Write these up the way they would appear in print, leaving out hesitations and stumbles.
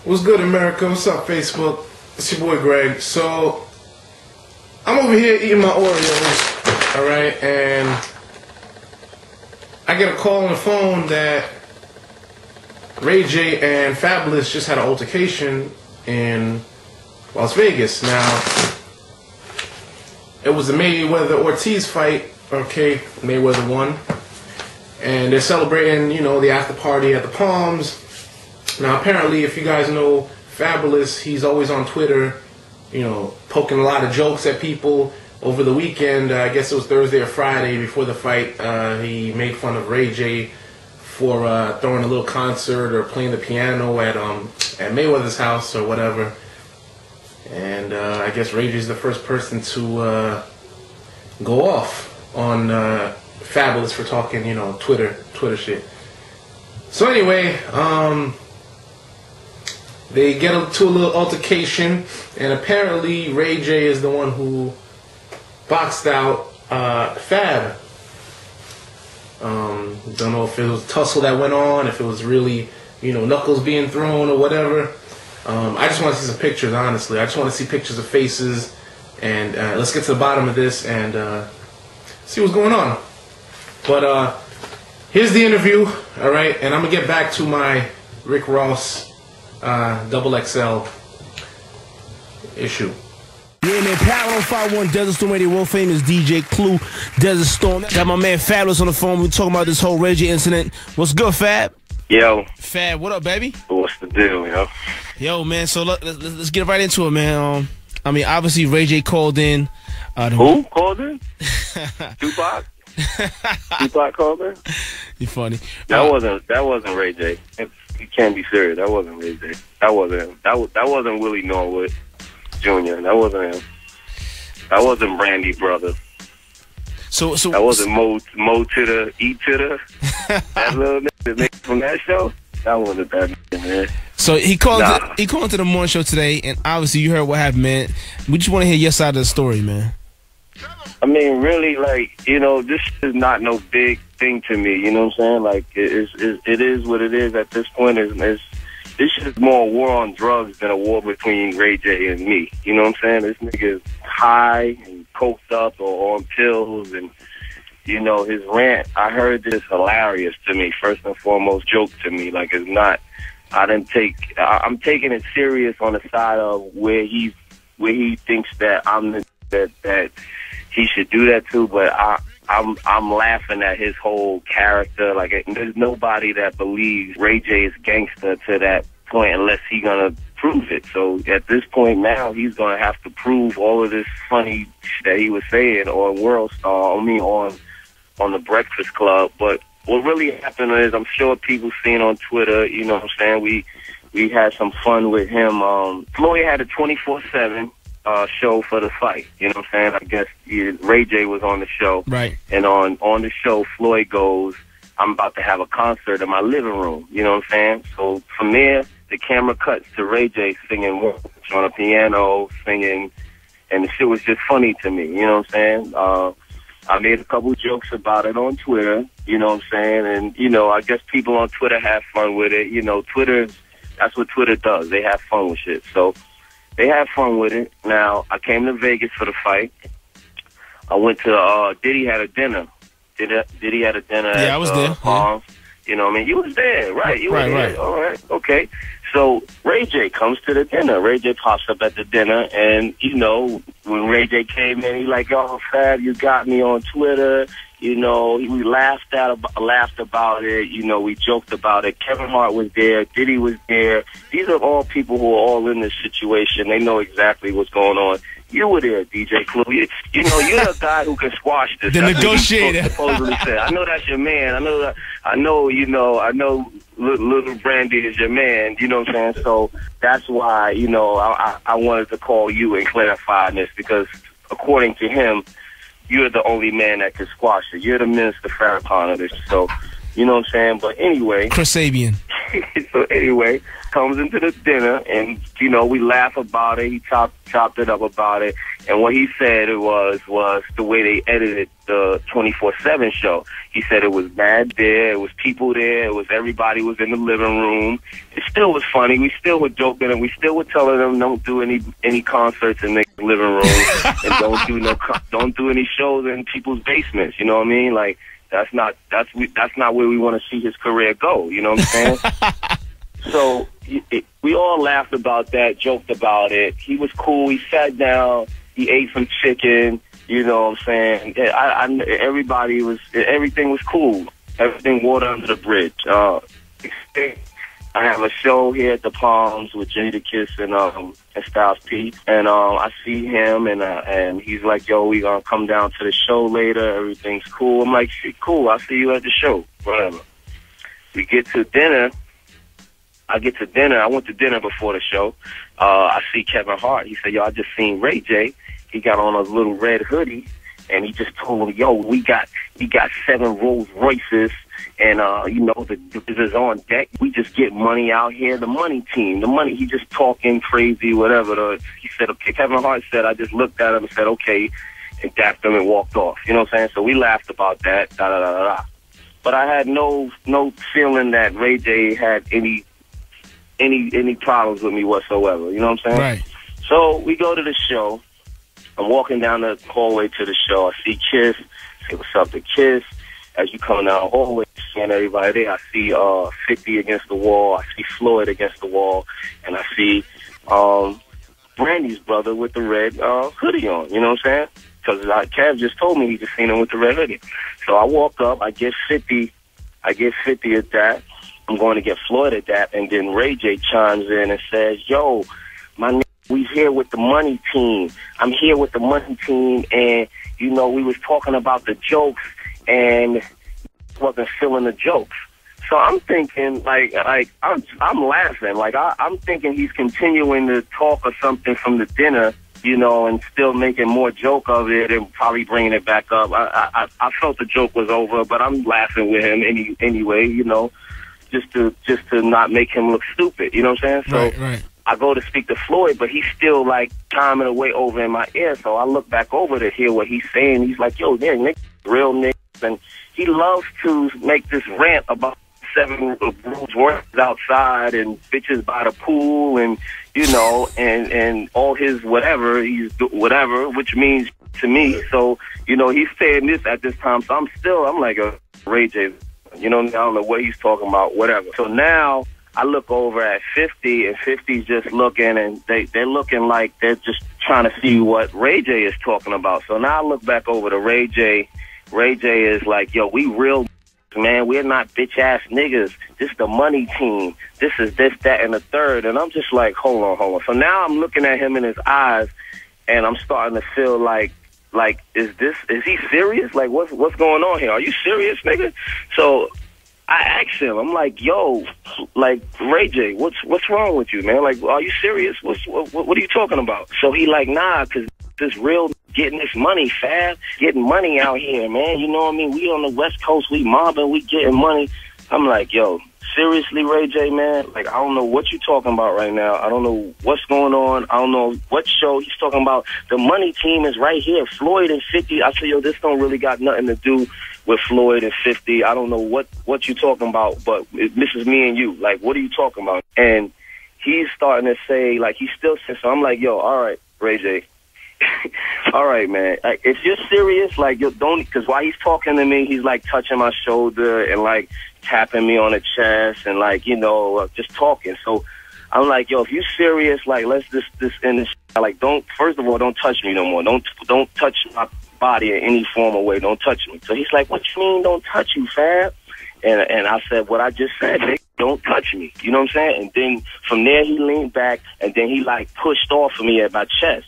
What's good, America? What's up, Facebook? It's your boy Greg. So, I'm over here eating my Oreos, alright, and I get a call on the phone that Ray J and Fabolous just had an altercation in Las Vegas. Now, it was the Mayweather-Ortiz fight, okay, Mayweather won, and they're celebrating, you know, the after party at the Palms. Now, apparently, if you guys know Fabolous, he's always on Twitter, you know, poking a lot of jokes at people. Over the weekend, I guess it was Thursday or Friday before the fight, he made fun of Ray J for throwing a little concert or playing the piano at Mayweather's house or whatever. And I guess Ray J's the first person to go off on Fabolous for talking, you know, Twitter shit. So anyway, they get into a little altercation, and apparently Ray J is the one who boxed out Fab. Don't know if it was a tussle that went on, if it was really, you know, knuckles being thrown or whatever. I just want to see some pictures, honestly. I just want to see pictures of faces, and let's get to the bottom of this and see what's going on. But here's the interview, all right, and I'm gonna get back to my Rick Ross double XL issue. Yeah, man, Power on 51 Desert Storm Radio, world famous DJ Clue, Desert Storm. Got my man Fabolous on the phone. We're talking about this whole Ray J incident. What's good, Fab? Yo. Fab, what up, baby? What's the deal, yo? Yo, man, so let's get right into it, man. I mean, obviously, Ray J called in. Who called in? Tupac? Tupac called in? You funny. That wasn't Ray J. You can't be serious. That wasn't Ray J. That wasn't him. That wasn't Willie Norwood Jr. That wasn't him. That wasn't Brandy Brother. So that wasn't Mo to the E to the that little nigga from that show. That wasn't that nigga, man. So he called into the morning show today, and obviously you heard what happened, man. We just want to hear your side of the story, man. I mean, really, like, you know, this is not no big thing to me. You know what I'm saying? Like, it is what it is at this point. This is more a war on drugs than a war between Ray J and me. You know what I'm saying? This nigga is high and coked up or on pills, and, you know, his rant, I heard this hilarious to me, first and foremost, joke to me. Like, it's not, I'm taking it serious on the side of where he thinks that that he should do that too, but I'm laughing at his whole character. Like, there's nobody that believes Ray J is gangster to that point unless he's gonna prove it. So at this point now, he's gonna have to prove all of this funny shit that he was saying on World Star. I mean, on the Breakfast Club. But what really happened is, I'm sure people seen on Twitter. You know what I'm saying? We had some fun with him. Floyd had a 24/7. Show for the fight. You know what I'm saying? I guess Ray J was on the show. Right. And on the show, Floyd goes, I'm about to have a concert in my living room. You know what I'm saying? So from there, the camera cuts to Ray J singing on a piano, singing, and the shit was just funny to me. You know what I'm saying? I made a couple jokes about it on Twitter. You know what I'm saying? And, you know, I guess people on Twitter have fun with it. You know, that's what Twitter does. They have fun with shit. So they had fun with it. Now, I came to Vegas for the fight. I went to, Diddy had a dinner. Diddy had a dinner I was there. Palms. Yeah. You know what I mean? You was there, right? You were there. Right. All right, okay. So Ray J comes to the dinner. Ray J pops up at the dinner, and, you know, when Ray J came in, he like, oh, Fab, you got me on Twitter. You know, we laughed about it. You know, we joked about it. Kevin Hart was there. Diddy was there. These are all people who are all in this situation. They know exactly what's going on. You were there, DJ Clue. You know, you're the guy who can squash this. The negotiator. Supposedly said. I know that's your man. I know Little Brandy is your man. You know what I'm saying? So that's why, you know, I wanted to call you and clarify this, because according to him, you're the only man that can squash it. You're the Minister Farrakhan of this. So You know what I'm saying? But anyway. Chris Sabian. So anyway, comes into the dinner, and, you know, we laugh about it. He chopped it up about it. And what he said it was the way they edited the 24/7 show. He said it was mad there. It was people there. It was everybody was in the living room. It still was funny. We still were joking, and we still were telling them don't do any concerts in the living room, and don't do any shows in people's basements. You know what I mean? Like, that's not where we want to see his career go. You know what I'm saying? So we all laughed about that, joked about it. He was cool. He sat down. He ate some chicken. You know what I'm saying? Everything was cool. Everything water under the bridge. I have a show here at the Palms with Jadakiss and Styles P, and I see him, and he's like, "Yo, we gonna come down to the show later. Everything's cool." I'm like, "Cool. I'll see you at the show." Whatever. We get to dinner. I get to dinner. I went to dinner before the show. I see Kevin Hart. He said, "Yo, I just seen Ray J. He got on a little red hoodie, and he just told me, yo, we got 7 Rolls Royces, and you know, the is on deck. We just get money out here. The money team, the money." He just talking crazy, whatever. He said, "Okay." Kevin Hart said, I just looked at him and said, "Okay," and dapped him and walked off. You know what I'm saying? So we laughed about that. Da da da da da. But I had no feeling that Ray J had any problems with me whatsoever. You know what I'm saying? Right. So we go to the show. I'm walking down the hallway to the show. I see Kiss. Say what's up to Kiss. As you come down the hallway, seeing everybody there, I see 50 against the wall. I see Floyd against the wall, and I see Brandy's brother with the red hoodie on. You know what I'm saying? Because Kev just told me he just seen him with the red hoodie. So I walk up. I get 50. I get 50 at that. I'm going to get Floyd at that, and then Ray J chimes in and says, "Yo, my nigga, we here with the money team. I'm here with the money team, and you know we was talking about the jokes, and wasn't feeling the jokes." So I'm thinking, like I'm laughing, like I'm thinking he's continuing to talk or something from the dinner, you know, and still making more joke of it and probably bringing it back up. I felt the joke was over, but I'm laughing with him anyway, you know. Just to not make him look stupid, you know what I'm saying? So right. I go to speak to Floyd, but he's still like chiming away over in my ear. So I look back over to hear what he's saying. He's like, "Yo, there, Nick, real Nick," and he loves to make this rant about 7 Rolls Royces outside and bitches by the pool, and you know, and all his whatever whatever, which means to me. So you know, he's saying this at this time. So I'm like a Ray J. You know, I don't know what he's talking about, whatever. So now I look over at 50, and 50's just looking, and they're looking like they're just trying to see what Ray J is talking about. So now I look back over to Ray J. Ray J is like, "Yo, we real, man. We're not bitch-ass niggas. This the money team. This is this, that, and the third." And I'm just like, hold on. So now I'm looking at him in his eyes, and I'm starting to feel like, is he serious? Like, what's going on here? Are you serious, nigga? So I asked him, I'm like, "Yo, like, Ray J, what's wrong with you, man? Like, are you serious? What are you talking about?" So he like, "Nah, cause this real getting this money, fab, getting money out here, man. You know what I mean? We on the West Coast, we mobbing, we getting money." I'm like, "Yo, seriously, Ray J, man? Like, I don't know what you're talking about right now. I don't know what's going on. I don't know what show he's talking about. The money team is right here. Floyd and 50. I said, "Yo, this don't really got nothing to do with Floyd and 50. I don't know what you're talking about, but this is me and you. Like, what are you talking about?" And he's starting to say, like, he's still saying, so I'm like, "Yo, all right, Ray J. All right, man. Like, if you're serious, like, you don't," because while he's talking to me, he's like touching my shoulder and like tapping me on the chest and like, you know, just talking. So I'm like, "Yo, if you serious, like, let's this end this. Like, first of all, don't touch me no more. Don't touch my body in any form or way. Don't touch me." So he's like, "What you mean don't touch you, fam?" And I said what I just said, "Nigga, don't touch me." You know what I'm saying? And then from there he leaned back and then he like pushed off of me at my chest.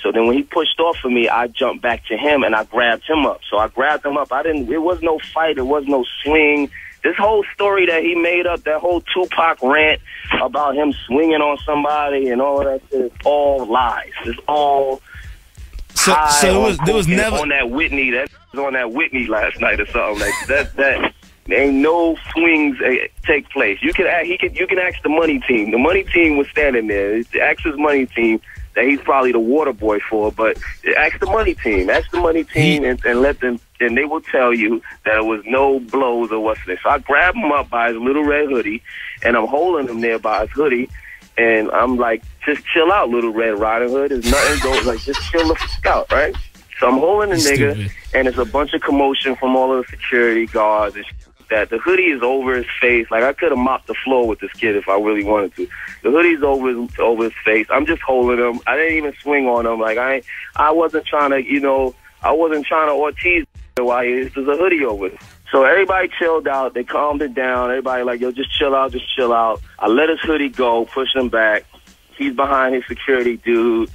So then when he pushed off of me, I jumped back to him and I grabbed him up. So I grabbed him up. It was no fight. It was no swing. This whole story that he made up, that whole Tupac rant about him swinging on somebody and all that shit, is all lies. It's all so there was never on that Whitney. That was on that Whitney last night or something like that. Ain't no swings take place. You can ask the money team. The money team was standing there. Ask his money team that he's probably the water boy for, but ask the money team. Ask the money team and let them, and they will tell you that it was no blows or what's this. So I grab him up by his little red hoodie, and I'm holding him there by his hoodie, and I'm like, just chill out, Little Red Riding Hood. There's nothing going, like, just chill the fuck out, right? So I'm holding the nigga, Stupid. and it's a bunch of commotion from all of the security guards and that. The hoodie is over his face. Like, I could have mopped the floor with this kid if I really wanted to. The hoodie's over his face. I'm just holding him. I didn't even swing on him. Like, I wasn't trying to, you know, I wasn't trying to Ortiz while there's a hoodie over it. So everybody chilled out. They calmed it down. Everybody like, yo, just chill out, just chill out. I let his hoodie go, push him back. He's behind his security dude,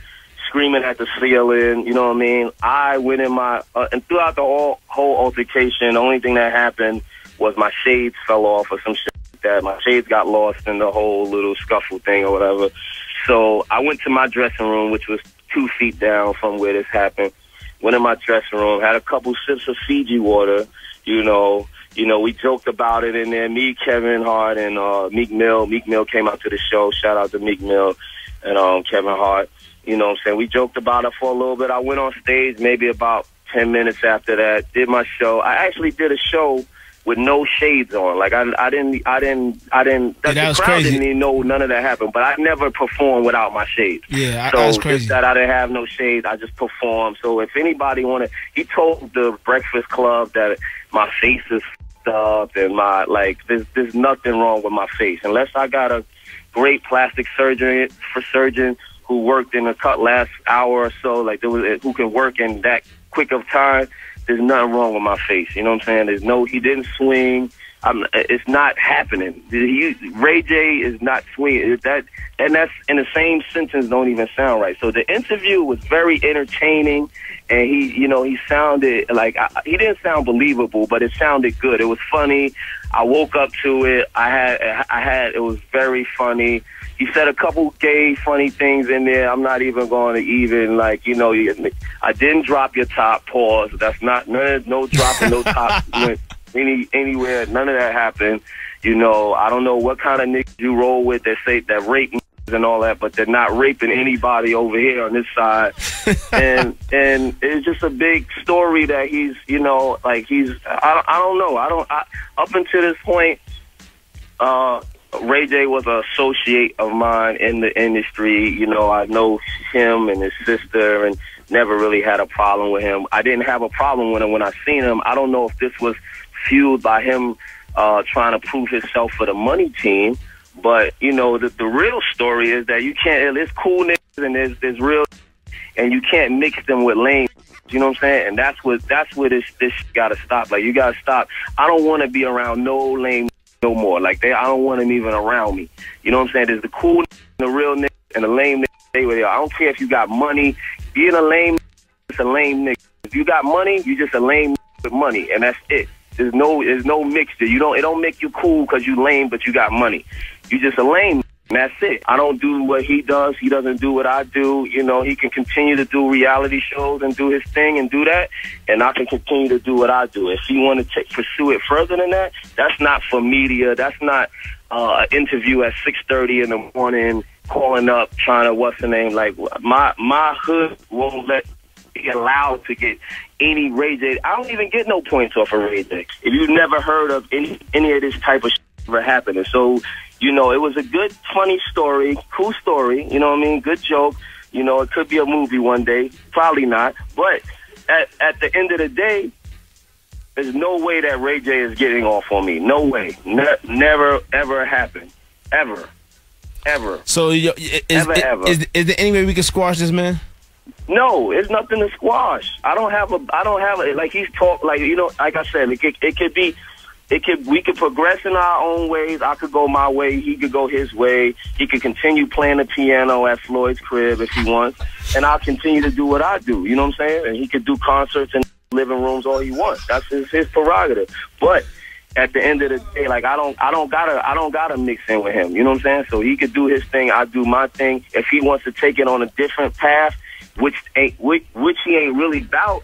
screaming at the ceiling, you know what I mean? I went in my, and throughout the whole altercation, the only thing that happened was my shades fell off or some shit like that. My shades got lost in the whole little scuffle thing or whatever. So I went to my dressing room, which was 2 feet down from where this happened. Went in my dressing room, had a couple sips of Fiji water, you know, we joked about it in there. Me, Kevin Hart, and Meek Mill. Meek Mill came out to the show. Shout out to Meek Mill and Kevin Hart. You know what I'm saying? We joked about it for a little bit. I went on stage maybe about 10 minutes after that, did my show. I actually did a show with no shades on. Like, I didn't, the crowd crazy. didn't even know none of that happened, but I never performed without my shades. Yeah, so that was crazy. just that I didn't have no shades, I just performed. So if anybody wanted, he told the Breakfast Club that my face is f***ed up and my, like, there's nothing wrong with my face. Unless I got a great plastic surgeon who worked in the last hour or so, like, who can work in that quick of time, there's nothing wrong with my face. You know what I'm saying? He didn't swing. It's not happening. Ray J is not swinging. And that's in the same sentence don't even sound right. So the interview was very entertaining, and he sounded like, he didn't sound believable, but it sounded good. It was funny. I woke up to it. It was very funny. He said a couple gay, funny things in there. I'm not even going to even, like, I didn't drop your top, pause. That's not, no dropping no top went anywhere. None of that happened. I don't know what kind of niggas you roll with that say that rape and all that, but they're not raping anybody over here on this side. and it's just a big story that he's, I don't know. Up until this point, Ray J was an associate of mine in the industry. I know him and his sister and never really had a problem with him. I didn't have a problem with him when I seen him. I don't know if this was fueled by him trying to prove himself for the money team. But, the real story is that you can't, there's cool niggas and there's real, and you can't mix them with lame. You know what I'm saying? And that's where this gotta stop. Like, you gotta stop. I don't want to be around no lame no more. Like, I don't want them even around me. You know what I'm saying? There's the cool the real nigga and the lame nigga. Stay with you. I don't care if you got money. Being a lame nigga is a lame nigga. If you got money, you just a lame nigga with money, and that's it. There's no mixture. It don't make you cool because you lame, but you got money. You just a lame, and that's it. I don't do what he does. He doesn't do what I do. He can continue to do reality shows and do his thing and do that, and I can continue to do what I do. If he want to pursue it further than that, that's not for media. That's not an interview at 6:30 in the morning, calling up, trying to, what's the name? Like, my hood won't be allowed to get any Ray J. I don't even get no points off of Ray J. If you've never heard of any of this type of shit ever happening. So, it was a good, funny story, cool story, you know what I mean? Good joke. It could be a movie one day. Probably not. But at the end of the day, there's no way that Ray J is getting off on me. No way. Never, ever happened. Ever. Ever. So, is there any way we can squash this, man? No, it's nothing to squash. I don't have like, he's talk, like, like I said, we could progress in our own ways. I could go my way. He could go his way. He could continue playing the piano at Floyd's crib if he wants. And I'll continue to do what I do. You know what I'm saying? And he could do concerts in living rooms all he wants. That's his prerogative. But at the end of the day, like, I don't gotta mix in with him. You know what I'm saying? So he could do his thing. I do my thing. If he wants to take it on a different path, which he ain't really about,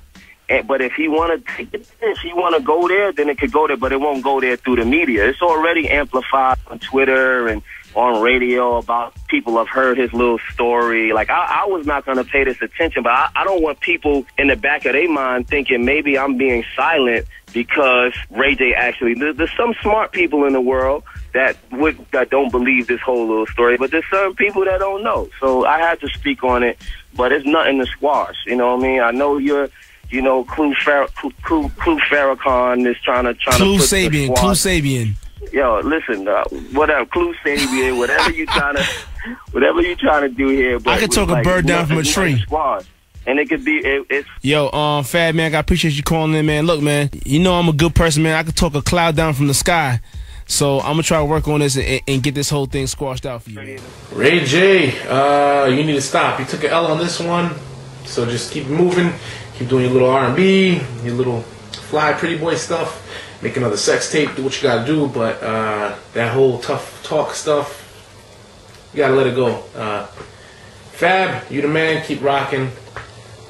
But if he want to take it, if he want to go there, then it could go there, but it won't go there through the media. It's already amplified on Twitter and on radio about people have heard his little story. Like, I was not going to pay this attention, but I don't want people in the back of their mind thinking maybe I'm being silent because Ray J actually, there's some smart people in the world that don't believe this whole little story, but there's some people that don't know. So I had to speak on it, but it's nothing to squash. You know what I mean? I know you're, you know, Clue Farrakhan is trying to Clue Sabian. Yo, listen, whatever, Clue Sabian, whatever you trying to do here. But I could talk a bird down from a tree. Squash. And it could be, it's... Yo, Fab, man, I appreciate you calling in, man. Look, man, you know I'm a good person, man. I could talk a cloud down from the sky. So I'm going to try to work on this and get this whole thing squashed out for you, man. Ray J, you need to stop. You took an L on this one, so just keep moving. Keep doing your little R&B, your little fly pretty boy stuff. Make another sex tape, do what you got to do. But that whole tough talk stuff, you got to let it go. Fab, you the man. Keep rocking.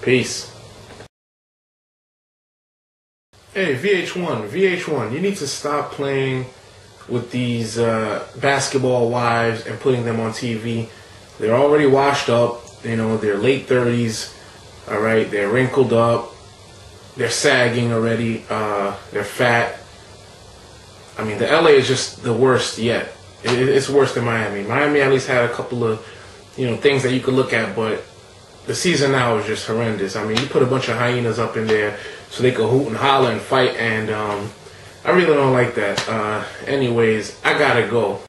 Peace. Hey, VH1, you need to stop playing with these basketball wives and putting them on TV. They're already washed up, you know, they're late 30s, all right, they're wrinkled up, they're sagging already, they're fat. I mean, the LA is just the worst yet. It's worse than Miami. Miami at least had a couple of, you know, things that you could look at, but the season now is just horrendous. I mean, you put a bunch of hyenas up in there so they could hoot and holler and fight, and I really don't like that. Anyways, I gotta go.